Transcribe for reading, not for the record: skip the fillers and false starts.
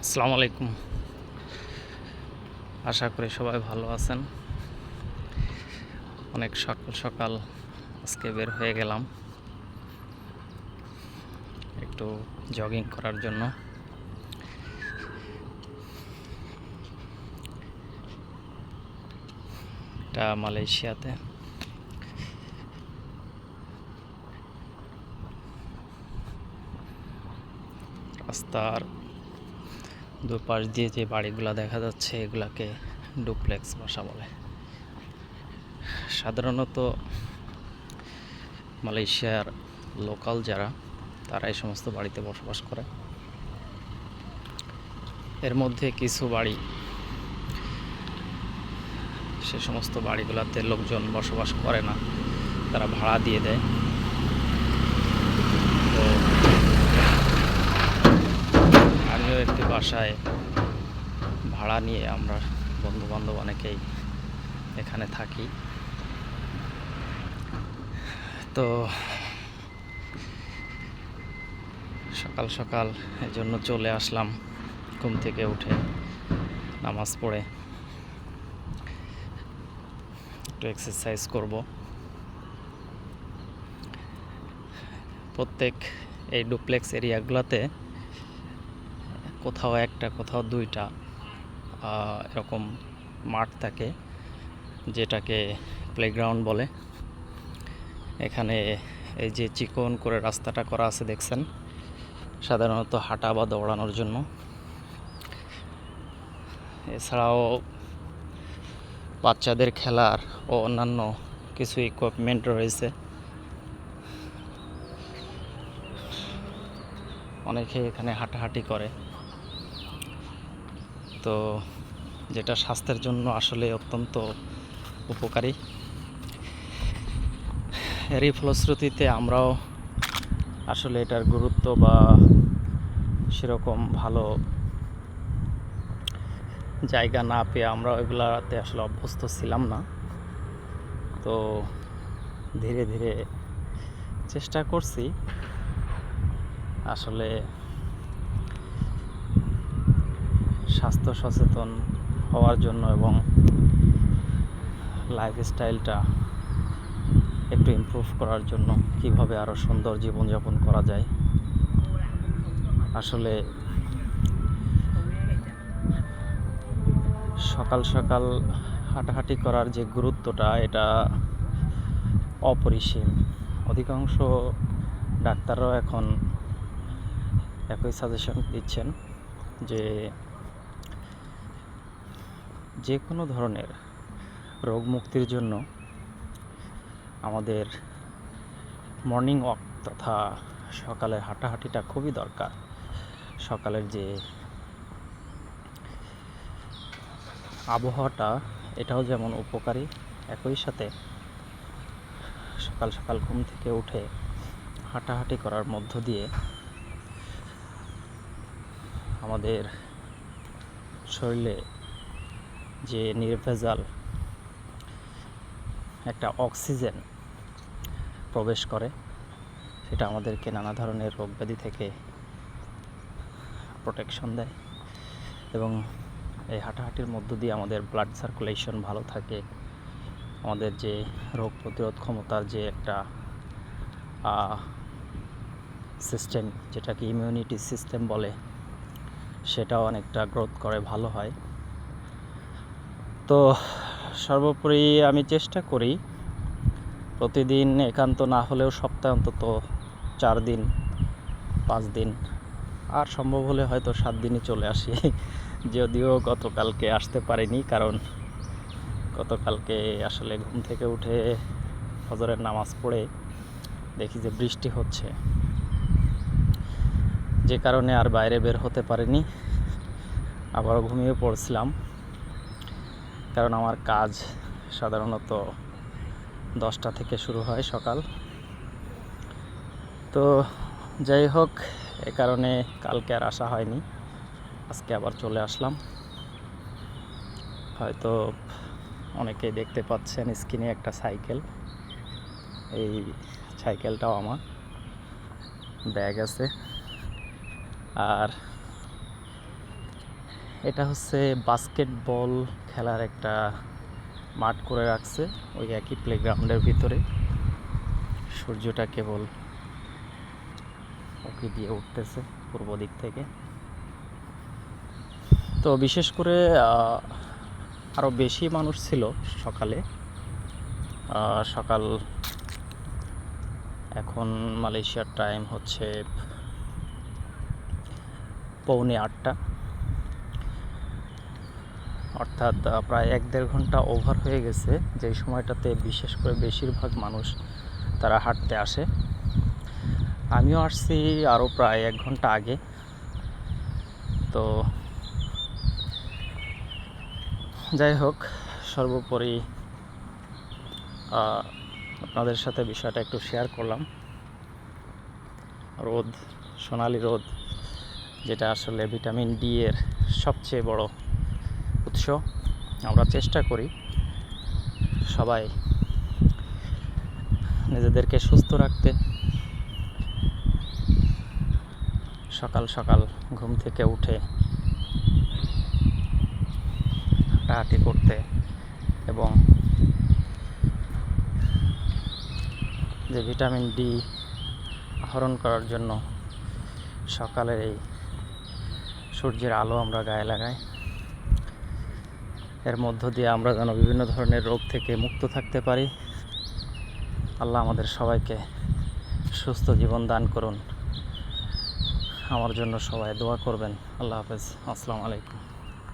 আসসালামু আলাইকুম। আশা করি সবাই ভালো আছেন। অনেক সকাল সকাল আজকে বের হয়ে গেলাম একটু জগিং করার জন্য। এটা মালয়েশিয়াতে। রাস্তার দুপাশ দিয়ে যে বাড়িগুলো দেখা যাচ্ছে এগুলাকে ডুপ্লেক্স বাসা বলে। সাধারণত মালয়েশিয়ার লোকাল যারা তারা এই সমস্ত বাড়িতে বসবাস করে। এর মধ্যে কিছু বাড়ি, সে সমস্ত বাড়িগুলোতে লোকজন বসবাস করে না, তারা ভাড়া দিয়ে দেয়। তো আমিও একটি বাসায় ভাড়া নিয়ে আমরা বন্ধুবান্ধব অনেকেই এখানে থাকি। তো সকাল সকাল এজন্য চলে আসলাম, ঘুম থেকে উঠে নামাজ পড়ে একটু এক্সারসাইজ করব। প্রত্যেক এই ডুপ্লেক্স এরিয়াগুলোতে কোথাও একটা কোথাও দুইটা এরকম মাঠ থাকে, যেটাকে প্লেগ্রাউন্ড বলে। এখানে এই যে চিকন করে রাস্তাটা করা আছে দেখছেন, সাধারণত হাঁটা বা দৌড়ানোর জন্য। এছাড়াও বাচ্চাদের খেলার ও অন্যান্য কিছু ইকুইপমেন্ট রয়েছে। অনেকে এখানে হাঁটাহাঁটি করে, তো যেটা স্বাস্থ্যের জন্য আসলে অত্যন্ত উপকারী। এরই ফলশ্রুতিতে আমরাও আসলে এটার গুরুত্ব বা সেরকম ভালো জায়গা না পেয়ে আমরা এগুলাতে আসলে অভ্যস্ত ছিলাম না। তো ধীরে ধীরে চেষ্টা করছি আসলে স্বাস্থ্য সচেতন হওয়ার জন্য এবং লাইফস্টাইলটা একটু ইমপ্রুভ করার জন্য, কিভাবে আরও সুন্দর জীবনযাপন করা যায়। আসলে সকাল সকাল হাঁটাহাঁটি করার যে গুরুত্বটা, এটা অপরিসীম। অধিকাংশ ডাক্তাররাও এখন একই সাজেশন দিচ্ছেন যে কোনো ধরনের রোগ মুক্তির জন্য আমাদের মর্নিং ওয়াক তথা সকালের হাঁটাহাঁটিটা খুবই দরকার। সকালের যে আবহাওয়াটা, এটাও যেমন উপকারী, একই সাথে সকাল সকাল ঘুম থেকে উঠে হাঁটাহাঁটি করার মধ্য দিয়ে আমাদের শরীরে যে নির্ভেজাল একটা অক্সিজেন প্রবেশ করে, সেটা আমাদেরকে নানা ধরনের রোগ ব্যাধি থেকে প্রোটেকশন দেয়। এবং এই হাঁটাহাঁটির মধ্য দিয়ে আমাদের ব্লাড সার্কুলেশন ভালো থাকে, আমাদের যে রোগ প্রতিরোধ ক্ষমতার যে একটা সিস্টেম, যেটাকে ইমিউনিটি সিস্টেম বলে, সেটাও অনেকটা গ্রোথ করে, ভালো হয়। তো সর্বোপরি আমি চেষ্টা করি প্রতিদিন, একান্ত না হলেও সপ্তাহে অন্তত 4 দিন 5 দিন, আর সম্ভব হলে হয়তো 7 দিনই চলে আসি। যদিও গতকালকে আসতে পারিনি, কারণ গতকালকে আসলে ঘুম থেকে উঠে ফজরের নামাজ পড়ে দেখি যে বৃষ্টি হচ্ছে, যে কারণে আর বাইরে বের হতে পারিনি। আবারও ঘুমিয়ে পড়ছিলাম, কারণ আমার কাজ সাধারণত 10টা থেকে শুরু হয় সকাল। তো যাই হোক, এ কারণে কালকে আর আসা হয়নি, আজকে আবার চলে আসলাম। হয়তো অনেকেই দেখতে পাচ্ছেন স্ক্রিনে একটা সাইকেল, এই সাইকেলটাও আমার, ব্যাগ আছে, আর এটা হচ্ছে বাস্কেটবল খেলার একটা মাঠ করে রাখছে ওই একই প্লেগ্রাউন্ডের ভিতরে। সূর্যটা কেবল উঁকি দিয়ে উঠতেছে পূর্ব দিক থেকে। তো বিশেষ করে আরও বেশি মানুষ ছিল সকালে। সকাল এখন মালয়েশিয়ার টাইম হচ্ছে 7:45, অর্থাৎ প্রায় 1-1.5 ঘন্টা ওভার হয়ে গেছে, যেই সময়টাতে বিশেষ করে বেশিরভাগ মানুষ তারা হাঁটতে আসে। আমিও আসছি আরও প্রায় 1 ঘন্টা আগে। তো যাই হোক, সর্বোপরি আপনাদের সাথে বিষয়টা একটু শেয়ার করলাম। রোদ, সোনালি রোদ, যেটা আসলে ভিটামিন ডি এর সবচেয়ে বড় উৎস। আমরা চেষ্টা করি সবাই নিজেদেরকে সুস্থ রাখতে, সকাল সকাল ঘুম থেকে উঠে হাঁটাহাঁটি করতে এবং যে ভিটামিন ডি আহরণ করার জন্য সকালের এই সূর্যের আলো আমরা গায়ে লাগাই। এর মধ্য দিয়ে আমরা যেন বিভিন্ন ধরনের রোগ থেকে মুক্ত থাকতে পারি। আল্লাহ আমাদের সবাইকে সুস্থ জীবন দান করুন। আমার জন্য সবাই দোয়া করবেন। আল্লাহ হাফেজ। আসসালামু আলাইকুম।